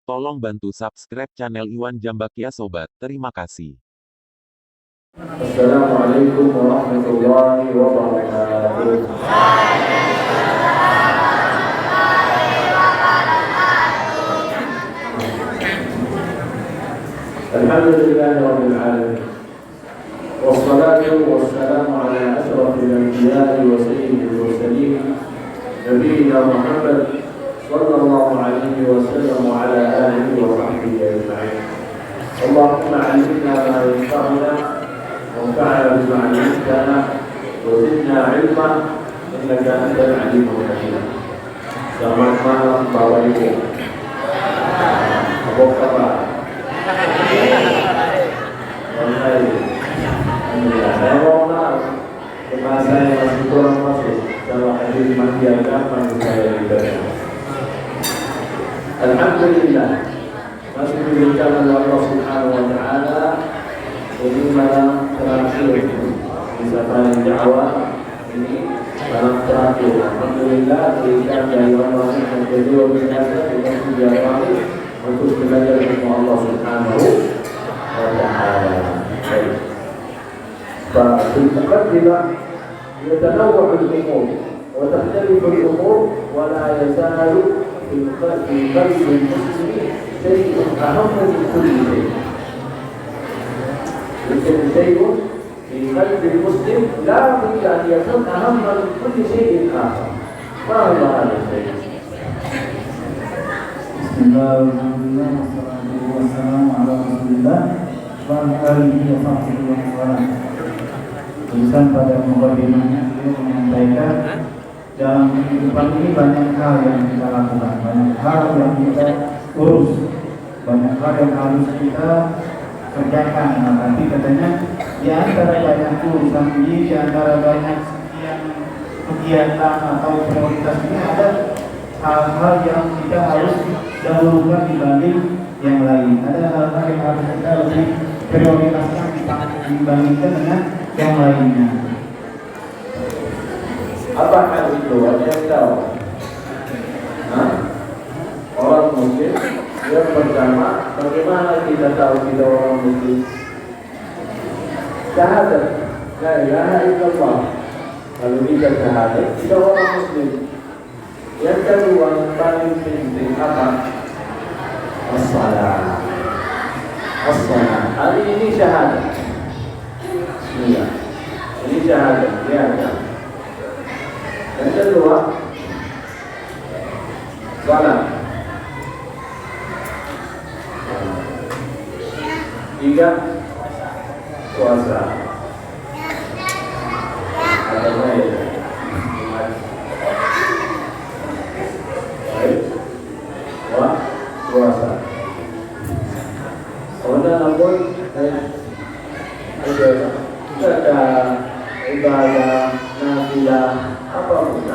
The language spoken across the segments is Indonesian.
Tolong bantu subscribe channel Iwan Jambakia Sobat, terima kasih. Assalamualaikum warahmatullahi wabarakatuh. Alhamdulillahi rabbil alamin. Wassalatu wassalamu ala asyrafil anbiya'i wa sayyidil mursalin nabiyina Muhammad sallallahu alaihi wasallam wa ala alihi wa sahbihi ajma'in. Allahumma 'allimna ma yanfa'una وانفعنا بما علمتنا وزدنا علما انك انت العليم الحكيم. Selamat malam Bapak Ibu. Apa kabar? Alhamdulillah. Saya mau kenal karena saya masih kurang masuk dalam hadis mati agama yang saya diberikan. Alhamdulillah masih diberikan oleh Allah Subhanahu Wa Taala. Ini malam terakhir bisa paling dakwah ini malam terakhir. Alhamdulillah berikan dari Allah yang kedua binasa dengan tujuan untuk belajar ilmu Allah Subhanahu wa Ta'ala. ففي المقدمة يتنوع الأمور وتختلف الأمور ولا يزال في قلب المسلم شيء أهم من كل شيء. يوجد شيء في قلب المسلم لا بد ان يكون اهم من كل شيء اخر. ما هو هذا الشيء؟ بسم الله والحمد لله والصلاة والسلام على رسول الله وعلى آله وصحبه ومن والاه. Tulisan pada mukadimahnya beliau menyampaikan dalam kehidupan ini banyak hal yang kita lakukan, banyak hal yang kita urus, banyak hal yang harus kita kerjakan. Nah, nanti katanya di antara banyak urusan ini, di antara banyak sekian kegiatan atau prioritas ini ada hal-hal yang kita harus dahulukan dibanding yang lain. Ada hal-hal yang harus kita lebih prioritaskan dibandingkan dengan yang lainnya. Apa hal itu? Ada yang tahu? Orang muslim yang pertama, bagaimana kita tahu kita orang muslim? Syahadat, la ilaha illallah. Kalau kita syahadat, kita orang muslim. Yang kedua, yang paling penting apa? As-salat. As-salat. Hari ini syahadat. Iya. Ini syahadat. Lihat. Yang kedua, salat. Tiga, puasa. Ada baik. Baik. Puasa. Kemudian namun ada ibadah, nafilah, apapun.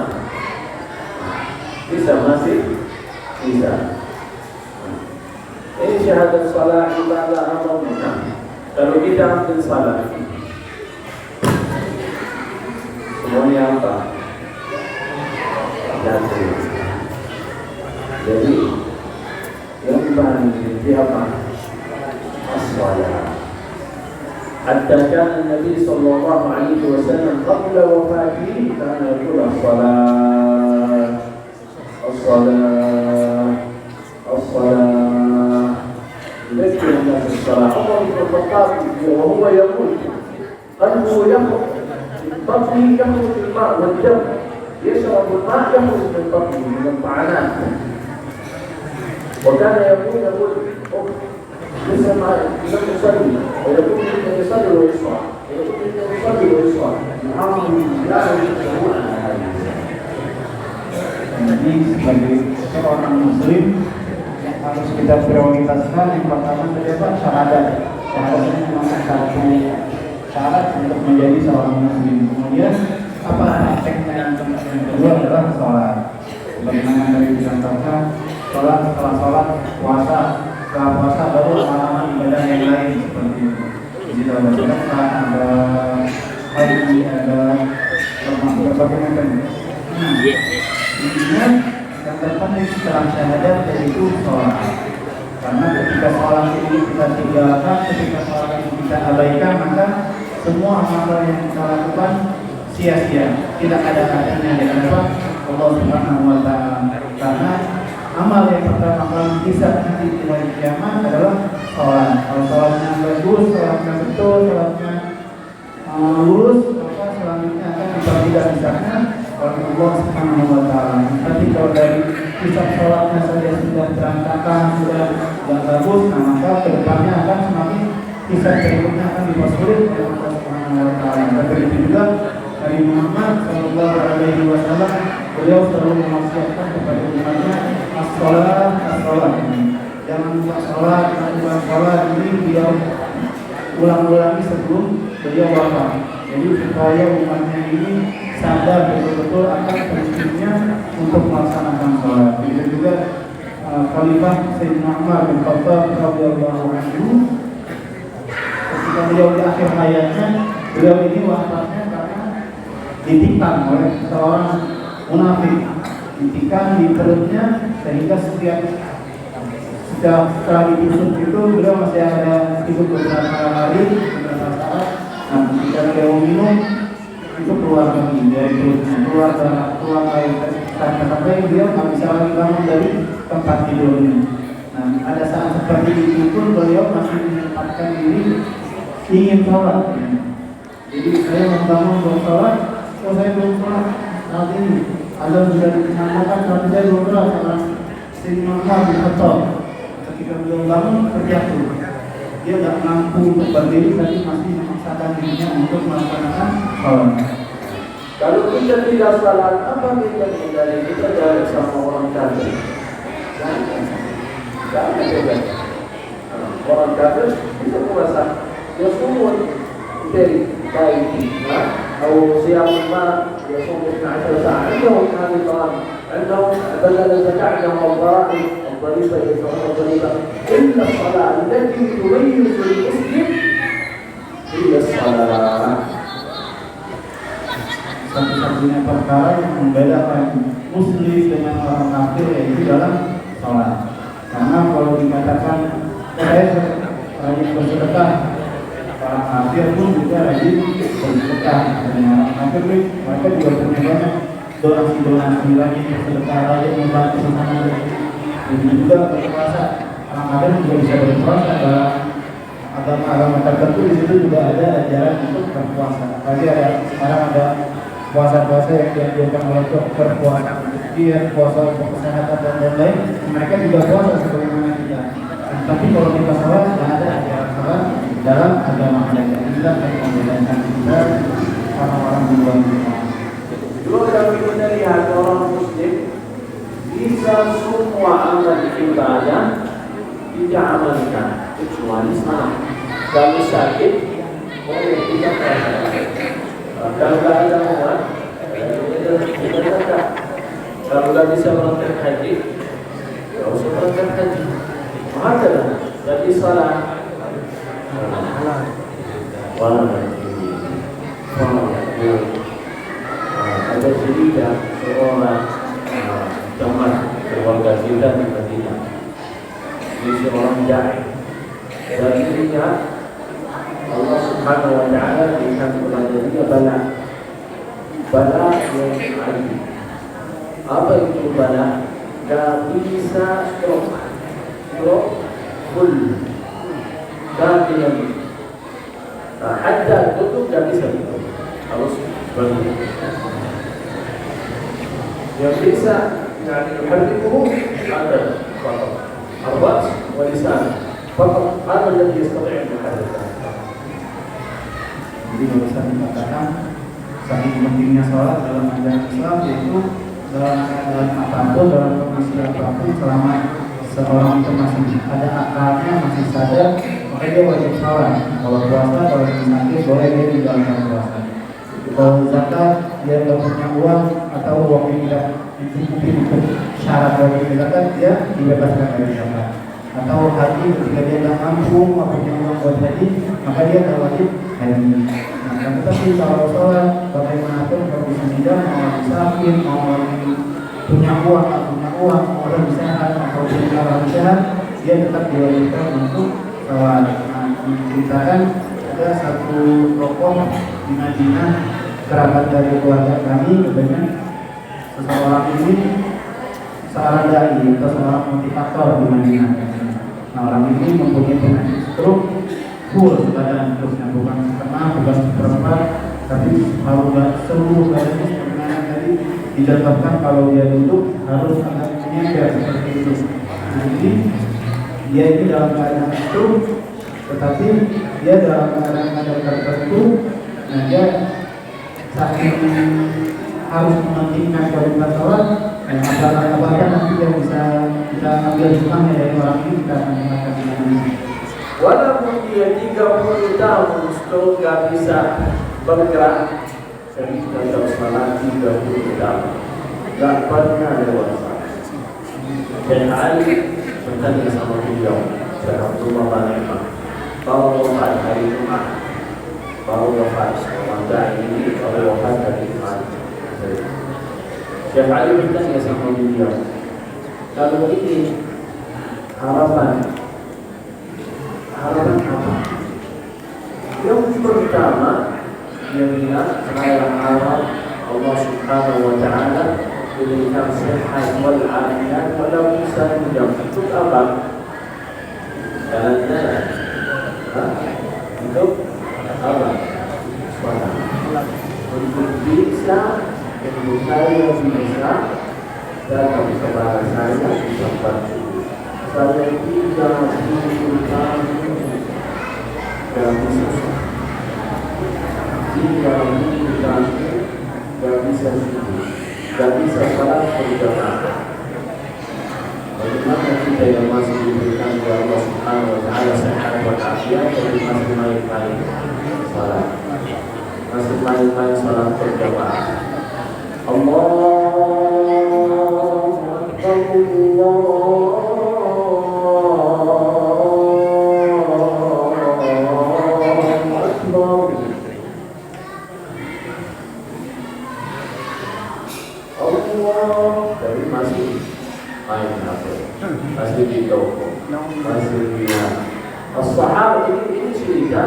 Bisa masih bisa. Ini syahadat salat ibadah apa mana? Kalau kita ambil salat, semuanya apa? Jatuh. Jadi yang paling penting apa? As-salat. Hatta kana Nabi sallallahu alaihi wasallam qabla wafatihi kana yaqul as-salat, as-salat, as-salat. يذكر الناس الصلاة. عمر بن الخطاب وهو يقول قلبه يخرج من بطنه يخرج الماء والدم، يشرب الماء يخرج من بطنه من الطعنات. وكان يقول لسه ما لم يصلي ويقول انه يصلي ويصلى ويقول انه يصلي ويصلى. لا يشركون على هذا. Jadi sebagai seorang muslim harus kita prioritaskan yang pertama adalah syahadat. Syahadat ini memang satu syarat untuk menjadi seorang muslim. Kemudian apa aspeknya? Yang kedua adalah sholat. Bagaimana dari dicontohkan sholat, setelah sholat puasa, setelah puasa baru amalan ibadah yang lain seperti itu. Jadi ada sedekah, ada haji, ada berbagai macam. Intinya yang terpenting setelah syahadat yaitu sholat. Karena ketika sholat ini kita tinggalkan, ketika sholat ini kita abaikan, maka semua amal yang kita lakukan sia-sia, tidak ada artinya di hadapan Allah Subhanahu wa Ta'ala. Karena amal yang pertama kali bisa nanti di hari kiamat adalah sholat. Kalau sholatnya bagus, sholatnya betul, sholatnya lurus, maka selanjutnya akan dipertidakkan oleh Allah Subhanahu wa Ta'ala. Tapi kalau dari hisab sholatnya saja sudah berantakan, sudah tidak bagus, nah maka kedepannya akan semakin hisab berikutnya akan dipersulit oleh Allah Subhanahu wa Ta'ala. Dan begitu juga Nabi Muhammad Sallallahu Alaihi Wasallam, beliau selalu menasihatkan kepada umatnya as-sholat, as-sholat. Jangan lupa sholat, jangan lupa sholat. Ini beliau ulang-ulangi sebelum beliau wafat. Jadi supaya umatnya ini sadar betul-betul akan pentingnya untuk melaksanakan sholat. Begitu juga Khalifah Sayyidina Umar bin Khattab radhiyallahu anhu, ketika beliau di akhir hayatnya, beliau ini wafatnya karena ditikam oleh seorang munafik, ditikam di perutnya, sehingga setelah ditusuk itu beliau masih ada hidup beberapa hari, beberapa saat. Nah, ketika beliau minum itu keluar lagi dari perutnya, keluar lagi sampai beliau nggak bisa lagi bangun dari tempat tidurnya. Nah, ada saat seperti itu pun beliau masih menyempatkan diri ingin sholat. Jadi saya membangun untuk sholat, saya belum sholat saat ini. Ada sudah dikenalkan tapi saya belum sholat karena Sayyidina Umar bin Khattab ketika beliau bangun terjatuh. Dia tidak mampu untuk berdiri tapi masih memaksakan dirinya untuk melaksanakan sholat. Kalau kita tidak salat, apa kita hindari? Kita dari sama orang kafir. Jangan coba. Orang kafir itu merasa يصوم بيتي أو صيام ما يصوم 12 ساعة عندهم هذه الطعام عندهم بدل الزكاة عندهم الضريبة يدفعون الضريبة إلا الصلاة التي تميز المسلم هي الصلاة. Satu-satunya perkara yang membedakan muslim dengan orang kafir yaitu dalam sholat. Karena kalau dikatakan saya rajin bersedekah, orang kafir pun juga rajin bersedekah. Dan orang kafir mereka juga punya banyak donasi lagi, bersedekah lagi, membantu sesama. Jadi juga berpuasa, orang kafir juga bisa berpuasa. Dalam agama tertentu di situ juga ada ajaran untuk berpuasa. Tadi sekarang ada puasa-puasa yang dianjurkan oleh dokter, puasa diet, puasa untuk kesehatan dan lain-lain. Mereka juga puasa sebagaimana kita. Tapi kalau kita sholat, tidak ada ajaran sholat dalam agama mereka. Inilah yang membedakan kita orang-orang di luar kita. Kalau kita lihat orang muslim bisa semua amal ibadah diamalkan kecuali salat. Kalau sakit boleh tidak puasa. Kalau tidak ada umat, kita zakat. Kalau tidak bisa berangkat haji, tidak usah berangkat haji. Maka jadi salat ada cerita seorang teman keluarga kita di Madinah. Dia seorang jahil. Dan dirinya Allah Subhanahu wa Ta'ala berikan kepada dia bala yang alim. Apa itu bala? Gak bisa stroke full kafiran. Hatta tutup gak bisa itu. Harus berhenti. Yang bisa يحركه هذا فقط الرأس واللسان فقط هذا الذي يستطيع أن يحركه. Jadi bisa dikatakan saking pentingnya sholat dalam ajaran Islam, yaitu dalam keadaan apapun, dalam kondisi apapun, selama seorang itu masih ada akalnya, masih sadar, maka dia wajib sholat. Kalau puasa, kalau sakit, boleh dia menjalankan puasa. Kalau zakat, dia tidak punya uang atau uangnya tidak dicukupi untuk syarat wajib zakat, dia dibebaskan dari zakat. Atau haji, ketika dia tidak mampu punya uang buat haji, maka dia tidak wajib haji. Nah, tetapi kalau sholat, bagaimanapun kondisi tidak, mau lagi sakit, mau lagi punya uang, mau lagi sehat, atau punya lagi sehat, dia tetap diwajibkan untuk sholat. Nah, diceritakan ada satu tokoh di Madinah, kerabat dari keluarga kami, katanya seseorang ini seorang dai atau seorang motivator di Madinah. Nah, orang ini mempunyai penyakit stroke full badan, terusnya bukan setengah, bukan seperempat, tapi kalau seluruh badannya sebenarnya tadi dijatuhkan kalau dia duduk harus agak menyender seperti itu. Nah, ini dia ini dalam keadaan stroke, tetapi dia dalam keadaan tertentu. Nah, dia saking harus mementingkan kualitas sholat. Apakah nanti yang bisa kita ambil hikmahnya dari orang ini, kita akan dengarkan di sini. Walaupun dia 30 tahun stroke gak bisa bergerak, jadi tetap sholat 30 tahun, gak pernah dewasa. Dan Ali bertanya sama beliau, Syekh Abdullah Banimah, kalau wafat hari Jumat, baru wafat Ramadan ini, kalau wafat hari Jumat. Syekh Ali bertanya sama beliau, kalau ini harapan apa? Yang pertama, dia bilang saya harap Allah Subhanahu wa Ta'ala berikan sehat wal afiat walau bisa menjauh. Untuk apa? Jalan-jalan. Untuk apa? Untuk bisa, untuk saya bisa datang kepada saya di tempat ini. Saya tidak menggunakan gak bisa gak bisa salat berjamaah. Bagaimana kita yang masih diberikan oleh Allah Subhanahu wa Ta'ala sehat wa afiat, tapi masih main-main salat, masih main-main salat berjamaah. Allahu Akbar, tapi masih main HP, masih di toko, masih di as-sahabat. Ini cerita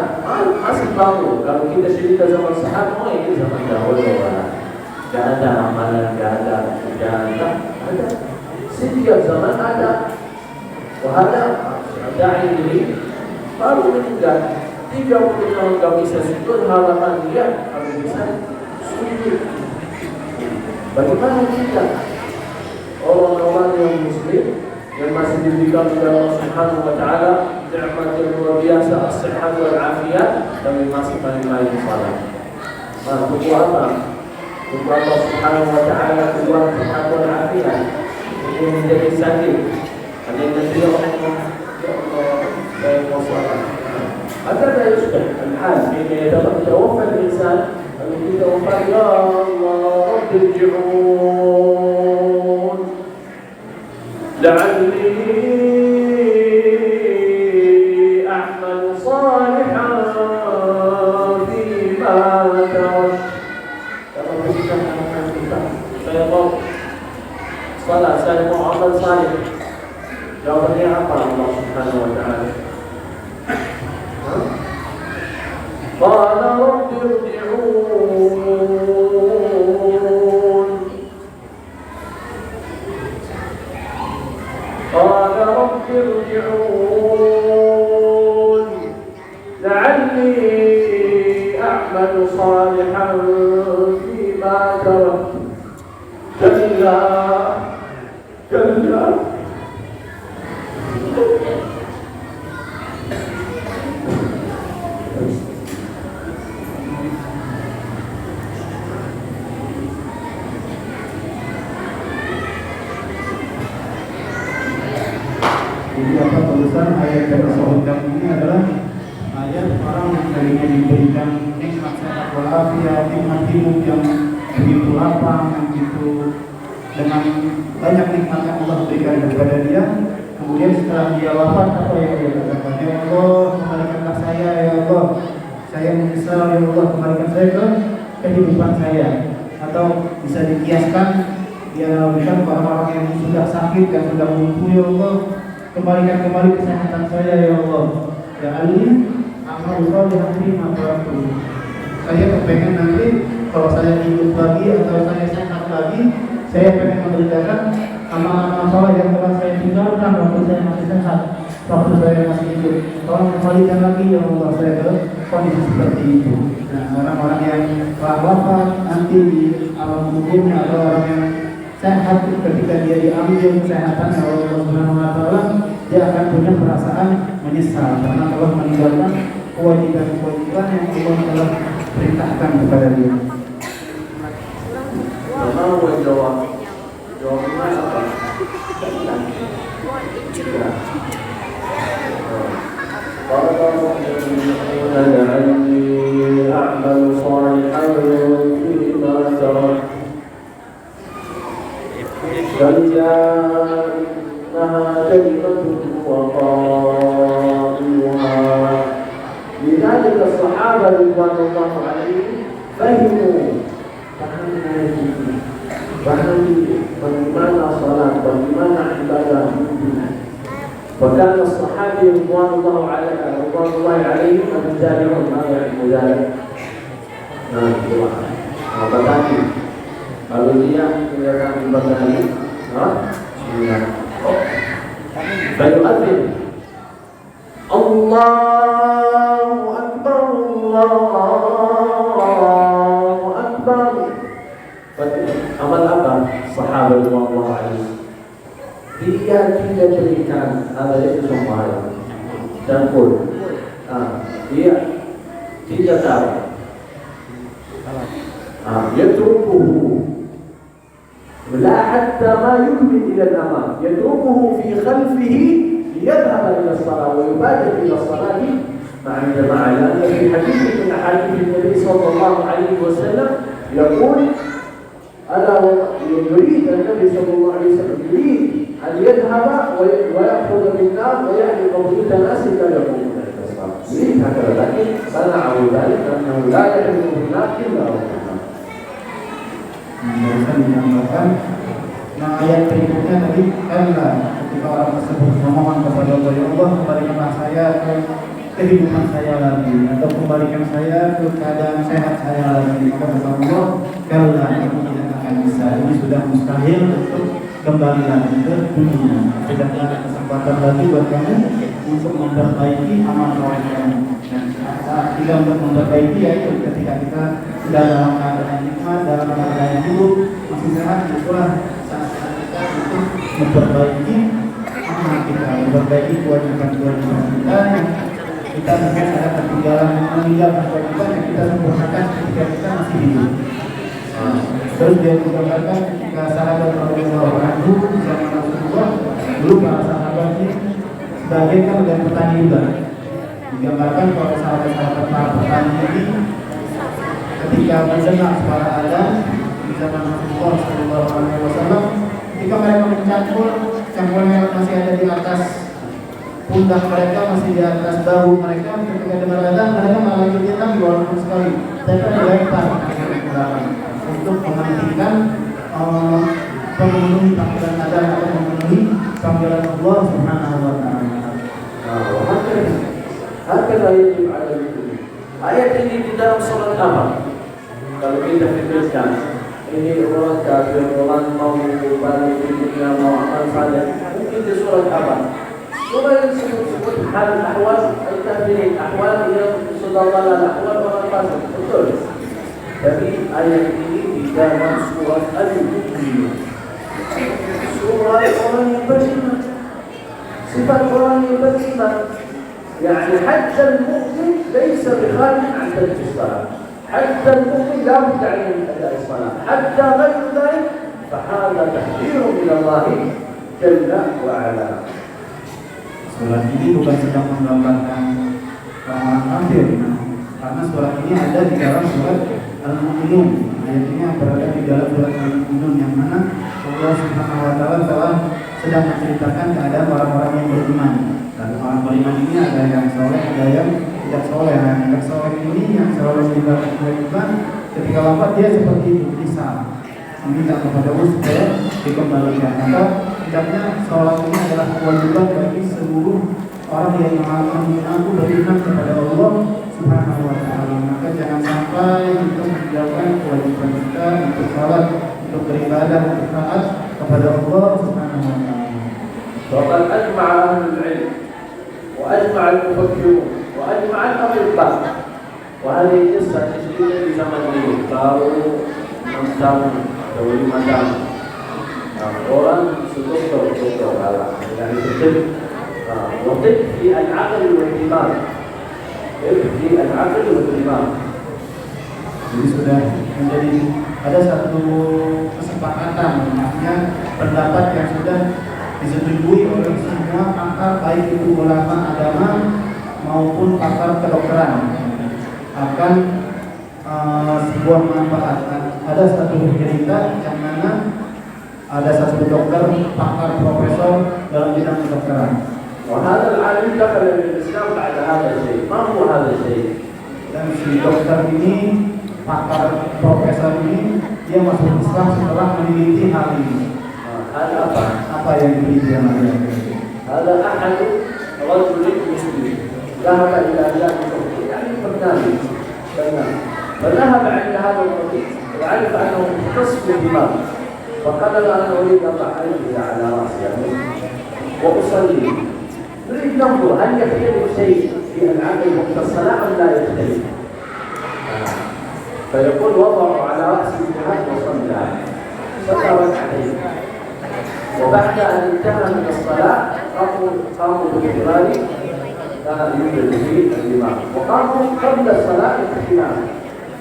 masih baru. Kalau kita cerita zaman sahabat, ini zaman dahulu, gak ada amalan, gak ada kerjaan, ada. Setiap zaman ada. Wahada ini baru meninggal 30 tahun gak bisa sujud, halaman dia kalau bisa sujud. Bagaimana kita orang-orang yang muslim yang masih diberikan oleh Allah Subhanahu wa Ta'ala nikmat yang luar biasa, as-sihat wal afiat, tapi masih main-main salat? Nah, tunggu apa? Tunggu Allah Subhanahu wa Ta'ala keluar sihat wal afiat. Ini menjadi sakit. Ada yang nanti Allah, saya mau salat. Ada sudah al-hal ini dapat tawafal insan. Kalau kita wafat, ya Allah irji'un la'alli a'mal salihan fima tarak. Kalau kita akan kita, saya mau salat, saya mau amal salih. Jawabannya apa Allah Subhanahu wa Ta'ala? Qala rabbi irji'un, qala rabbi irji'un la'alli a'malu salihan fima taraktu. Kalla kalla Tulisan ayat yang disebutkan ini adalah ayat orang yang tadinya diberikan nikmat sehat walafiat, nikmat hidup yang begitu lapang, yang begitu dengan banyak nikmat yang Allah berikan kepada dia. Kemudian setelah dia wafat, apa yang dia katakan? Ya Allah, kembalikanlah saya, ya Allah, saya menyesal, ya Allah, kembalikan saya ke kehidupan saya. Atau bisa dikiaskan, ya bukan orang-orang yang sudah sakit, yang sudah lumpuh, ya Allah, kembalikan kembali kesehatan saya ya Allah. Ya Ali, amal soleh lima waktu. Saya kepengen nanti kalau saya hidup lagi atau saya sehat lagi, saya pengen mengerjakan amal-amal soleh yang telah saya tinggalkan waktu saya masih sehat, waktu saya masih hidup. Tolong kembalikan lagi ya Allah saya ke kondisi seperti itu. Nah, orang-orang yang telah wafat nanti di alam kuburnya atau orang yang sehat ketika dia diambil kesehatan oleh Allah Subhanahu wa taala, dia akan punya perasaan menyesal karena telah meninggalkan kewajiban-kewajiban yang Allah telah perintahkan kepada dia. Mau jawab jawabnya apa? أعمل صالحا فيما ترك كلا إنها كلمة وقائلها. لذلك الصحابة رضوان الله عليهم فهموا bagaimana salat, bagaimana ibadah itu. وكان الصحابي رضوان الله عليهم مجالهم هذا المجال. Batani. Kalau dia kelihatan Batani, فيؤذن الله أكبر الله أكبر. Amal apa? Sahabat radhiyallahu anhu. Dia tidak berikan ada itu semua campur. Dia tidak tahu. يتركه لا حتى ما يكمل إلى الأمام، يتركه في خلفه ليذهب إلى الصلاة ويبادر إلى الصلاة مع الجماعة. لأن في حديث من أحاديث النبي صلى الله عليه وسلم يقول ألا يريد النبي صلى الله عليه وسلم يريد أن يذهب ويأخذ بالنار ويحرق بيوت الناس لا يقومون إلى الصلاة. يريد هكذا، لكن منعه ذلك أنه لا يحرق بالنار إلا وقت. Barusan menambahkan, nah ayat berikutnya tadi kala ketika orang tersebut memohon kepada Allah, ya Allah kembalikanlah saya ke kehidupan saya lagi, atau kembalikan saya ke keadaan sehat saya lagi. Maka kata Allah, kala itu tidak akan bisa, ini sudah mustahil untuk kembali lagi ke dunia. Tidak ada kesempatan lagi buat kamu untuk memperbaiki amal soleh kamu. Saat kita untuk memperbaiki yaitu ketika kita sudah dalam keadaan nikmat, dalam keadaan hidup masih sehat, itulah saat kita untuk memperbaiki amal kita, memperbaiki kewajiban-kewajiban kita yang kita mungkin ada ketinggalan meninggalkan kewajiban yang kita sempurnakan ketika kita masih hidup. Terus dia menggambarkan ketika sahabat radhiyallahu anhu zaman Rasulullah, dulu para sahabat ini sebagai kan petani juga. Digambarkan kalau sahabat-sahabat para petani ini ketika mendengar suara azan di zaman Rasulullah sallallahu alaihi wasallam, ketika mereka mencampur, campurannya masih ada di atas pundak mereka, masih di atas bahu mereka, ketika dengar azan mereka malah lagi diam walaupun sekali, mereka dilempar untuk menghentikan pemenuhi panggilan azan atau memenuhi panggilan Allah Subhanahu wa taala. Hakata yajib ala al-muslimin. Ayat ini di dalam surat apa? Kalau kita fikirkan, ini orang kafir, orang mau balik dunia, mau amal saleh, mungkin di surat apa? Surat yang sebut hal ahwal al-kafirin, ahwal yang sudah ahwal orang fasik, betul. Tapi ayat ini di dalam surat Al-Mu'minun, surat orang yang beriman, sifat orang yang beriman. يعني حتى المؤمن ليس بخارج عن ترك الصلاة، حتى المؤمن لا بد من أداء الصلاة، حتى غير ذلك فهذا تحذير من الله جل وعلا. Surat ini bukan sedang menggambarkan orang kafir, karena surat ini ada di dalam surat Al-Mu'minun. Ayat ini berada di dalam surat Al-Mu'minun yang mana Allah Subhanahu wa taala telah sedang menceritakan keadaan orang-orang yang beriman. Dan orang beriman ini ada yang soleh, ada yang tidak soleh. Yang soleh ini yang selalu meninggalkan kewajiban, ketika wafat dia seperti itu, bisa meminta kepada Allah supaya dikembalikan. Maka ucapnya sholat ini adalah kewajiban bagi seluruh orang yang mengaku beriman kepada Allah Subhanahu wa Ta'ala. Maka jangan sampai kita meninggalkan kewajiban kita untuk sholat, untuk beribadah, untuk taat kepada Allah Subhanahu wa Ta'ala. وقد أجمع أهل العلم وأجمع المفكرون وأجمع الأطباء وهذه قصة تشبيه بزمن dulu baru 6 tahun atau 5 tahun orang dokter alam يعني الطب وطب في العقل والدماغ في العقل والدماغ. Jadi sudah menjadi ada satu kesepakatan, artinya pendapat yang sudah disetujui oleh semua pakar, baik itu ulama agama maupun pakar kedokteran, akan sebuah manfaat. Ada satu cerita yang mana ada satu dokter pakar profesor dalam bidang kedokteran. وهذا العالم دخل الإسلام بعد هذا الشيء. ما هو هذا الشيء؟ Dan si dokter ini, pakar profesor ini, dia masuk Islam setelah meneliti hal ini. هذا Apa yang diteliti sama dia? هذا أحد رجل مسلم ذهب إلى بلاد الكفر يعني برنامج فذهب عند هذا الطبيب وعرف أنه مختص بالدماغ فقال له أنا أريد أضع رجلي على رأسي وأصلي نريد ننظر هل يختلف شيء في العقل وقت الصلاة أم لا يختلف؟ فيقول وضعوا على رأسي الجهاد وصلى ركعتين وبعد أن انتهى من الصلاة قاموا باختبار كان يوجد في الدماغ وقاموا قبل الصلاة باختبار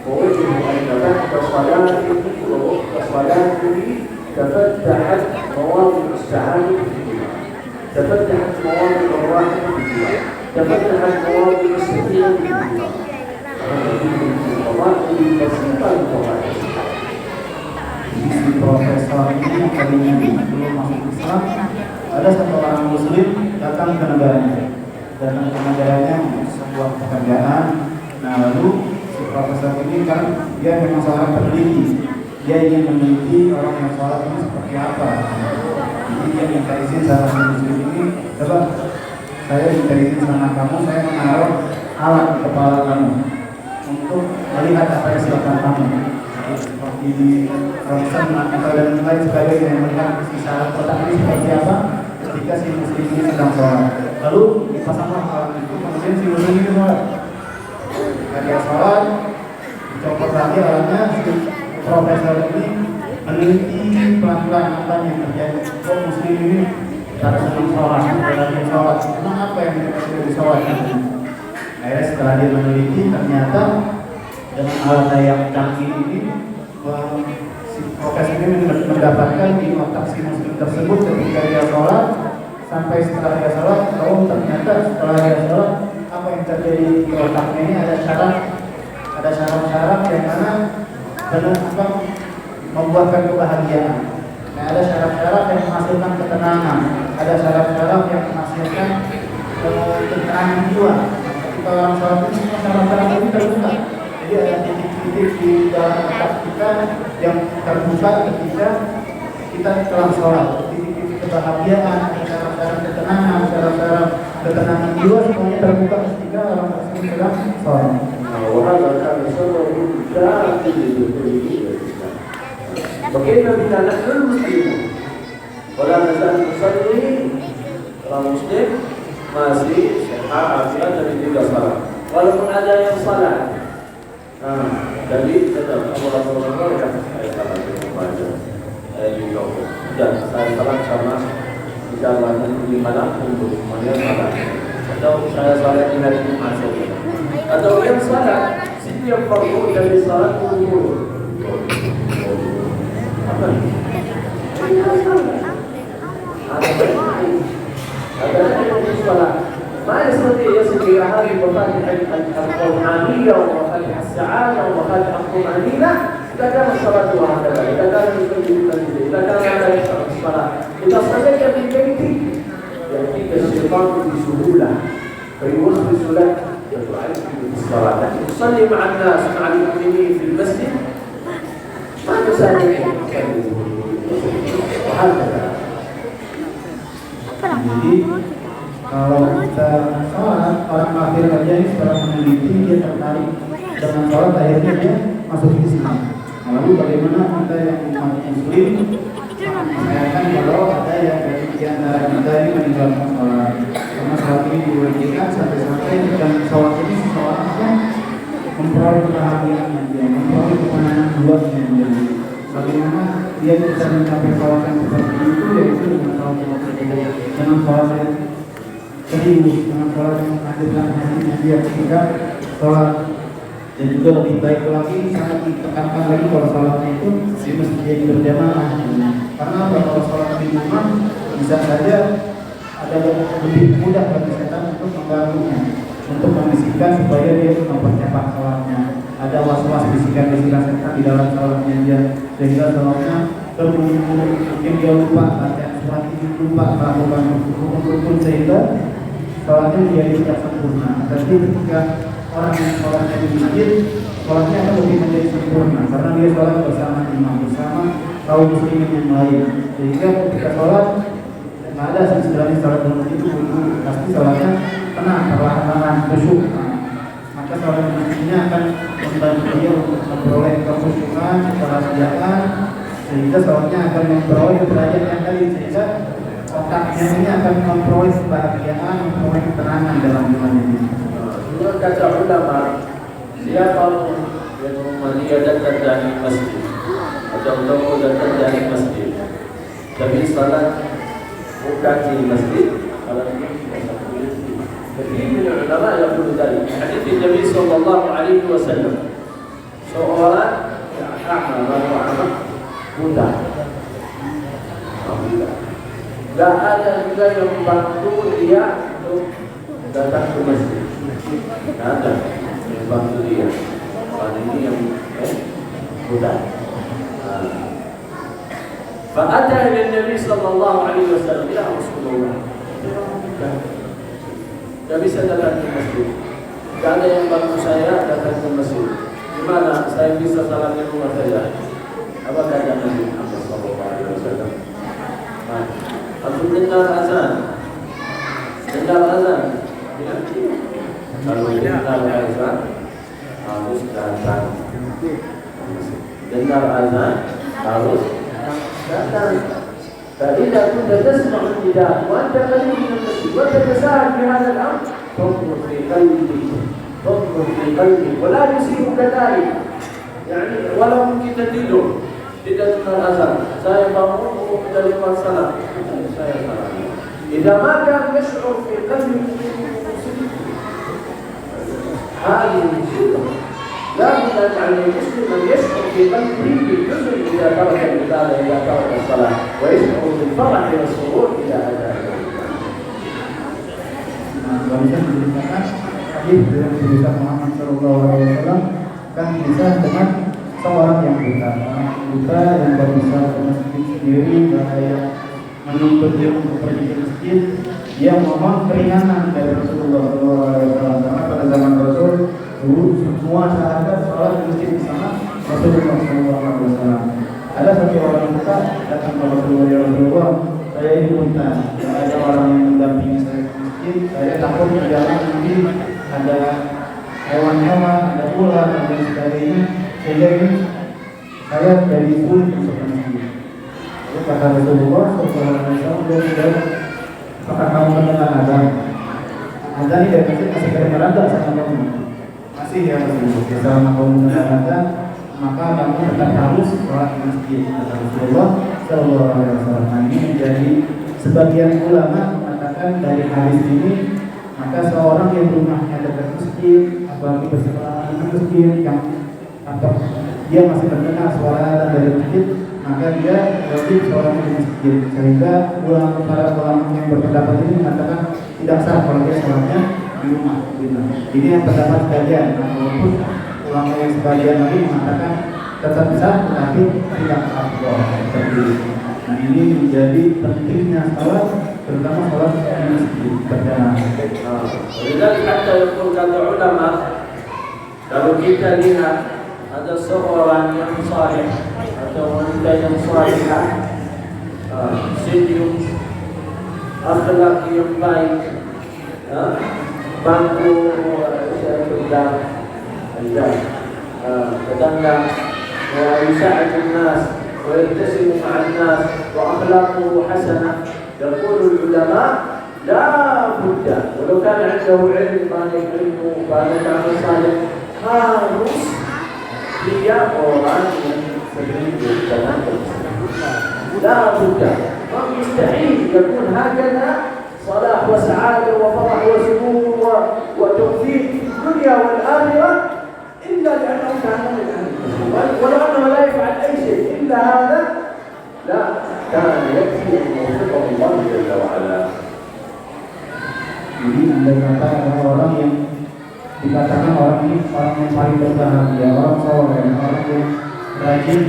ووجدوا أن بعد صلاته ووقت صلاته تفتحت مواضع السعادة في الدماغ، تفتحت مواضع الراحة في الدماغ، تفتحت مواضع السكينة في الدماغ. الفضائل بسيطة للفضائل. Si profesor ini yang tadinya belum masuk Islam, ada satu orang Muslim datang ke negaranya untuk sebuah pekerjaan. Nah, lalu si profesor ini kan dia memang seorang peneliti, dia ingin meneliti orang yang sholat ini seperti apa. Jadi dia minta izin sama si Muslim ini, coba saya minta izin sama kamu, saya menaruh alat di kepala kamu untuk melihat apa yang silakan kamu. Seperti di ronsen atau dan lain sebagainya, yang melihat sisa kotak ini seperti apa ketika si Muslim ini sedang sholat. Lalu dipasanglah alat itu, kemudian si Muslim ini sholat. Ketika sholat, dicopot lagi alatnya, si profesor ini meneliti pelan-pelan apa yang terjadi. Kok Muslim ini cara sedang sholat, lagi sholat, memang apa yang terjadi di sholat? Akhirnya setelah dia meneliti, ternyata dengan alat yang canggih ini, si profesor ini mendapatkan di otak si Muslim tersebut ketika dia sholat sampai setelah dia sholat, ternyata setelah dia sholat apa yang terjadi di otaknya ini ada syarat-syarat yang mana benar apa membuatkan kebahagiaan. Nah, ada syarat-syarat yang menghasilkan ketenangan, ada syarat-syarat yang menghasilkan ketenangan jiwa. Ketika orang sholat ini semua syarat-syarat ini terbuka. Jadi ada titik-titik di dalam otak kita yang terbuka ketika kita telah sholat. Titik-titik kebahagiaan, syarat-syarat ketenangan, syarat-syarat ketenangan jiwa semuanya terbuka ketika orang tersebut sedang sholat. وهذا كان سبب داعي لدخوله الى الاسلام. وكيف بنا نحن المسلمون ولا نزال نصلي كمسلم masih sehat afiat dari tiga salat walaupun ada yang salat. Jadi tetap Allah yang saya salat membaca juga dan saya salat sama jalan di mana untuk mana salat atau saya salat di hari Jumat saja atau yang salat setiap waktu dari salat kumpul apa ini? Ada salat ما يستطيع يصل إلى هذه المفاتيح الروحانية ومفاتيح السعادة ومفاتيح الطمأنينة إذا كان الصلاة هكذا، إذا كان يصلي في المسجد، إذا كان لا يشرع الصلاة، إذا صليت في بيتك يأتيك الشيطان بسهولة فيوسوس لك فتعرف بالصلاة، لكن تصلي مع الناس مع المؤمنين في المسجد ما تساعدك وهكذا. Jadi kalau kita sholat, orang kafir aja ini secara meneliti dia tertarik dengan sholat, akhirnya dia masuk Islam. Lalu bagaimana kita yang umat muslim sayangkan kalau ada yang dari di antara kita ini meninggalkan sholat, karena sholat ini diwajibkan sampai-sampai dan sholat ini seseorang yang memperoleh kebahagiaan dia, memperoleh kemenangan luasnya dia. Bagaimana dia bisa mencapai sholat yang seperti itu, yaitu dengan sholat yang serius, dengan sholat yang menghadirkan hatinya dia ketika sholat. Dan juga lebih baik lagi, sangat ditekankan lagi kalau sholatnya itu di masjid yang berjamaah. Karena kalau sholat di rumah bisa saja ada lebih mudah bagi setan untuk mengganggunya, untuk membisikkan supaya dia mempercepat sholatnya. Ada was-was bisikan-bisikan setan di dalam sholatnya dia, sehingga sholatnya mungkin dia lupa baca surat ini, lupa melakukan rukun-rukun, sehingga sholatnya menjadi tidak sempurna. Tapi ketika orang yang sholatnya di masjid, sholatnya akan lebih menjadi sempurna karena dia sholat bersama imam, bersama kaum muslimin yang lain. Sehingga ketika sholat nggak ada istilahnya sholat dalam masjid itu pasti sholatnya tenang, perlahan-lahan, khusyuk. Maka sholat di masjidnya akan membantu dia untuk memperoleh kekhusyukan, keperhatian, sehingga sholatnya akan memperoleh derajat yang tadi, sehingga otaknya ini akan memperoleh kebahagiaan, memperoleh ketenangan dalam imannya ini. Menurut kata ulama, siapa yang dia datang dari masjid atau tokoh datang dari masjid, tapi salat bukan di masjid, salat di masjid. Jadi ulama yang berdalil hadis Nabi sallallahu alaihi wasallam, seorang yang amal buta, tidak ada juga yang membantu dia untuk datang ke masjid. Tidak ada yang bantu dia. Orang ini yang buta. Fa'ata ila Nabi sallallahu alaihi wasallam, ya Rasulullah, tidak bisa datang ke masjid. Tidak ada yang bantu saya datang ke masjid. Gimana saya bisa salat di rumah saya? Apa kata Nabi Muhammad sallallahu alaihi wasallam? Aku dengar azan. Dengar azan. Kalau dengar azan harus datang. Dengar azan harus datang. فإذا كنت تسمع النداء وأنت قريب من المسجد وتتساهل في هذا الأمر فاضرب في قلبك ولا يصيبك ذلك، يعني ولا ممكن تدله. Tidak dengar azan, saya bangun dari salat, saya salat. إذا ما كان يشعر في قلبه هذه المصيبة. لا بد أن المسلم أن يشعر في قلبه بالحزن إذا ترك العبادة، إذا ترك الصلاة، ويشعر بالفرح والسرور إذا أتى. Barusan diceritakan hadis dari Nabi Muhammad SAW kan bisa dengan seorang yang buta, yang baru bisa ke masjid sendiri, bahaya menuntut dia untuk pergi ke masjid. Dia mohon keringanan dari Rasulullah SAW, karena pada zaman Rasul dulu semua sahabat sholat di masjid bersama Rasulullah SAW. Ada satu orang buta datang ke Rasulullah, saya ini buta, ada orang yang mendampingi saya ke masjid, saya takut di jalan nanti ada hewan-hewan, ada ular dan lain sebagainya, sehingga ini saya jadi sulit untuk ke masjid. Lalu kata Rasulullah SAW, apakah kamu mendengar azan? Azan ini dari masjid masih kedengaran tak sama kamu? Masih ya Rasulullah. Selama kamu mendengar azan, maka kamu tetap harus sholat di masjid. Kata Rasulullah SAW. Nah, ini menjadi sebagian ulama mengatakan dari hadis ini, maka seorang yang rumahnya dekat masjid, apalagi bersama di masjid yang atau dia masih mendengar suara dari masjid, maka dia wajib sholat di masjid. Sehingga para ulama yang berpendapat ini mengatakan tidak sah kalau dia sholatnya di rumah. Ini yang pendapat sebagian. Walaupun ulama yang sebagian lagi mengatakan tetap sah, tetapi tidak afdal seperti ini. Nah, ini menjadi pentingnya sholat, terutama sholat di masjid berjamaah. Jadi kata ulama, kalau kita lihat ada seorang yang saleh atau wanita yang salihah, senyum akhlak yang baik, bantu tetangga, ويساعد الناس ويبتسم مع الناس وأخلاقه حسنة. يقول العلماء لا بد ولو كان عنده علم ما يعلمه بعد عمل صالح harus dia orang yang sering berjalan. لا بد مستحيل يكون هكذا صلاح وسعادة وفرح وسرور وتوفيق في الدنيا والآخرة إلا لأنه كان من أهل الإسلام، ولو أنه لا يفعل أي شيء إلا هذا لا كان يكفي أن يوفقه الله جل وعلا. Ini andai kata ada orang yang dikatakan orang ini orang yang paling berbahagia, orang soleh, orang yang rajin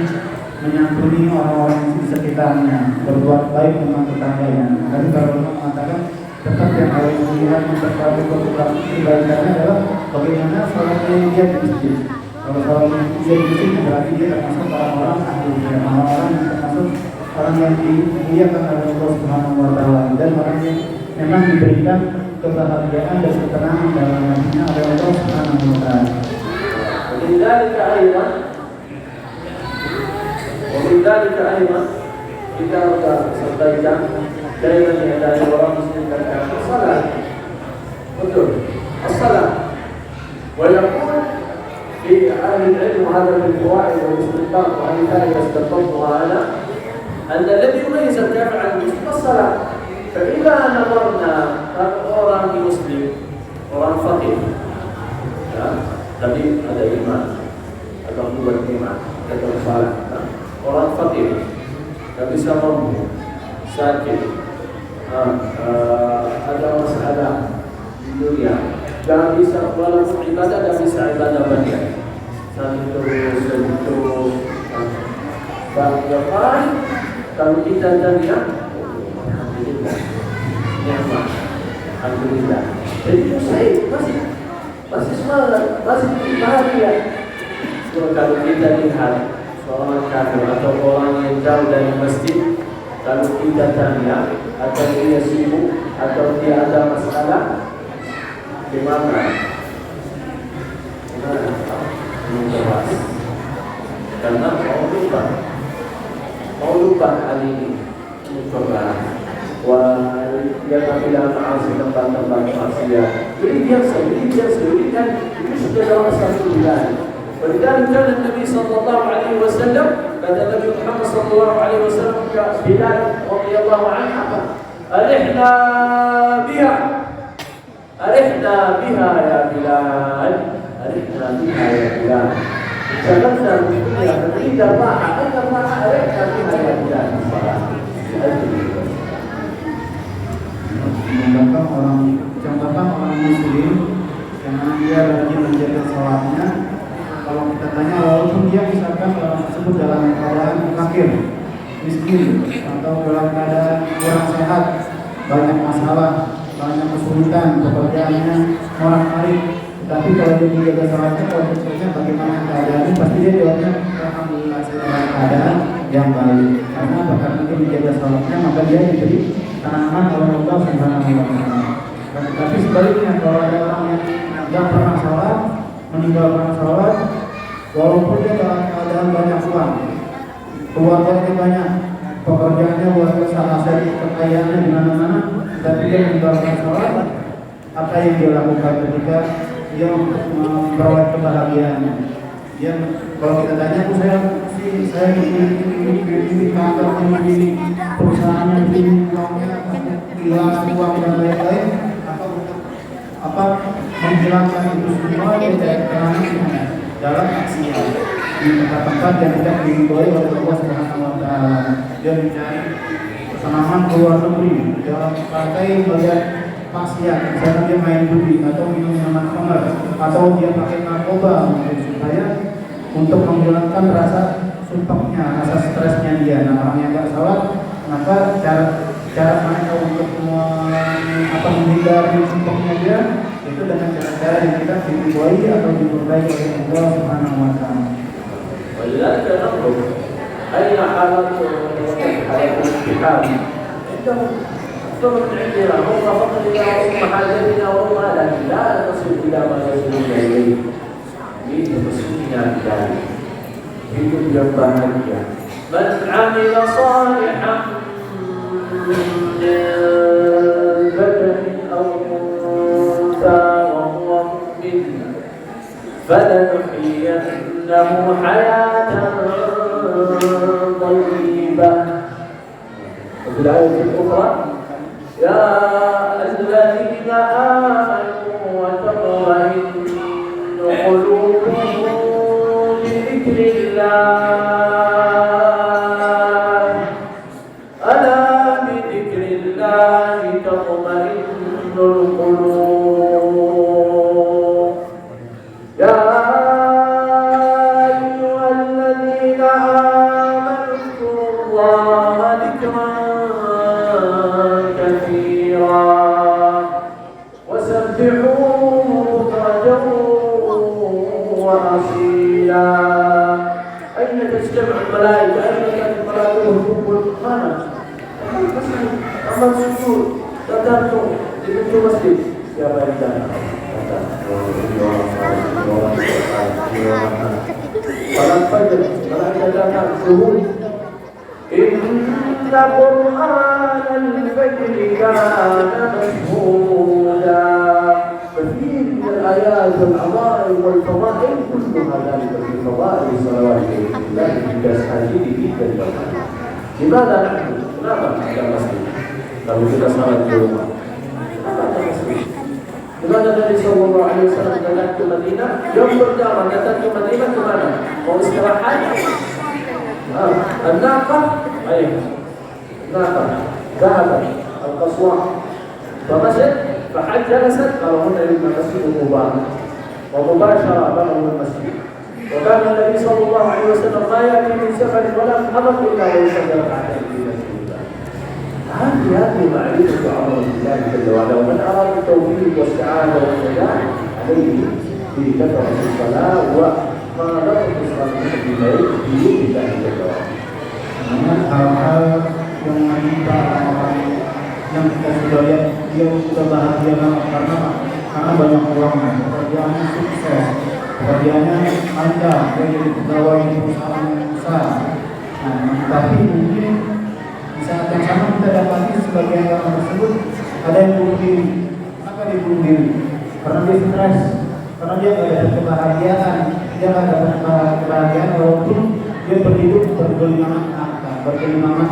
menyantuni orang-orang di sekitarnya, berbuat baik dengan tetangganya. Tapi kalau orang mengatakan tetap yang harus dilihat memperkuat kebaikannya adalah bagaimana sholatnya dia di masjid. Kalau sholatnya dia di masjid berarti dia termasuk orang-orang ahli, orang-orang yang termasuk orang yang dimuliakan oleh Allah Subhanahu wa Ta'ala, dan orang yang memang diberikan kebahagiaan dan ketenangan dalam hatinya oleh Allah Subhanahu wa Ta'ala. ومن ذلك أيضا kita sampaikan daiman yang dari orang muslim kata salat, betul, as-salat. ويقول في أهل العلم هذا من الفوائد والاستنباط وهذه فائدة استنبطها أنا أن الذي يميز الكافر عن المسلم الصلاة. فإذا نظرنا orang muslim, orang fakir, ya, tapi ada iman, ada buat iman, ada salat. Orang fakir, tak bisa mampu, sakit, ada masalah di dunia, tak bisa walaupun ibadah, tak bisa ibadah banyak. Sentuh, bahkan kalau kita tanya, alhamdulillah, nikmat, alhamdulillah. Jadi saya masih semangat, masih bahagia. Kalau kita lihat seorang kafir atau orang yang jauh dari masjid, kalau kita tanya atau dia sibuk atau dia ada masalah, gimana? Menjelas. Karena mau lupa kali ini mencoba. Wah, dia tak bilang maaf di tempat-tempat maksiat. Jadi biasa, ini kan itu sudah dalam satu bulan. ولذلك كان النبي صلى الله عليه وسلم بعد النبي محمد صلى الله عليه وسلم بلال رضي الله عنه أرحنا بها يا بلال، أرحنا بها يا بلال. شغلنا بالدنيا نريد الراحة، أين الراحة؟ أرحنا بها يا بلال. Contohkan orang muslim yang dia rajin menjaga sholatnya. Kalau kita tanya, walaupun dia misalkan orang tersebut dalam keadaan fakir, miskin, atau dalam keadaan kurang sehat, banyak masalah, banyak kesulitan, pekerjaannya orang-orang, tapi kalau dia menjaga sholatnya, kalau ditanya bagaimana keadaannya, pasti dia jawabnya alhamdulillah dalam keadaan yang baik. Karena apa? Karena dia menjaga sholatnya, maka dia diberi tanaman oleh Allah Subhanahu wa Ta'ala. Tapi sebaliknya, kalau ada orang yang tidak pernah sholat, meninggalkan sholat, walaupun dia dalam keadaan banyak uang, keluarganya banyak, pekerjaannya luar biasa, aset kekayaannya di mana-mana, tapi dia meninggalkan sholat, apa yang dia lakukan ketika dia memperoleh kebahagiaannya? Dia, kalau kita tanya, saya ini kantor ini perusahaannya ini uangnya kehilangan uang dan lain-lain, apa menghilangkan itu semua dari keterangan dalam maksiat di tempat-tempat yang tidak diridhoi oleh Allah Subhanahu wa Ta'ala. Dia mencari tanaman keluar negeri dalam pakai melihat maksiat, misalnya dia main judi atau minum minuman khamr atau dia pakai narkoba supaya untuk menghilangkan rasa sumpahnya, rasa stresnya dia. Nah, orang yang nggak salat, maka cara mereka untuk menghindari sumpahnya dia itu dengan cara-cara yang kita dibuai atau diperbaiki oleh Allah Subhanahu wa Ta'ala. ولذلك ننظر أين حالة الاجتهاد عندهم. فمن عندنا هم فضلنا وهم حاجتنا وهم لكن لا نصل إلى ما يصلون إليه. Itu mestinya dari hidup yang bahagia. Man 'amila salihan min dhakarin aw untha wa huwa mu'min falanuhyiyannahu hayatan thayyibah. وفي الآية الأخرى يا الذين آمنوا وتطمئن قلوبهم بذكر الله ألا بذكر الله تطمئن القلوب يا أيها الذين آمنوا اذكروا الله ذكرا كثيرا وسبحوه بكرة وأصيلا. أين تجتمع الملائكة؟ أين كانت الملائكة تقول mana? Amal sujud, datang di pintu masjid. Siapa yang datang? Datang. Pada fajar, malaikat datang subuh. Inna Qur'an al-fajr kana mashhuda. كثير من الآيات والعظائم والفضائل كلها ذلك في فضائل صلوات الله في ساجده جدا جدا. لماذا نحن؟ kenapa tidak masjid? Kalau kita salat di rumah, kenapa tidak masjid? Dimana Nabi Sallallahu Alaihi Wasallam datang ke Madinah, yang pertama datang ke Madinah ke mana? Mau istirahat? An-naqah, ayah, naqah, zahabat, al-qaswah, فمشت فحج جلست قالوا إلى المسجد المبارك ومباشرة بلغوا المسجد. وكان النبي صلى الله عليه وسلم ما يأتي من سفر ولا حضر إلا ويصلي ركعتين في مسجد الله. هذه معرفة عظمة الله جل وعلا. ومن أراد التوفيق والسعادة والنجاح عليه بكثرة الصلاة وما لم تصل في الليل بيد الله جل وعلا. hal-hal yang menimpa orang yang kita sudah lihat dia sudah bahagia banget karena banyak uangnya, pekerjaannya sukses, pekerjaannya lancar, dia jadi pegawai di perusahaan yang besar. Nah, tapi mungkin di saat yang sama kita dapati sebagian orang tersebut ada yang bunuh diri. Kenapa dia bunuh diri? Karena dia stres, karena dia tidak ada kebahagiaan, dia tidak dapat kebahagiaan walaupun dia berhidup bergelimangan harta, bergelimangan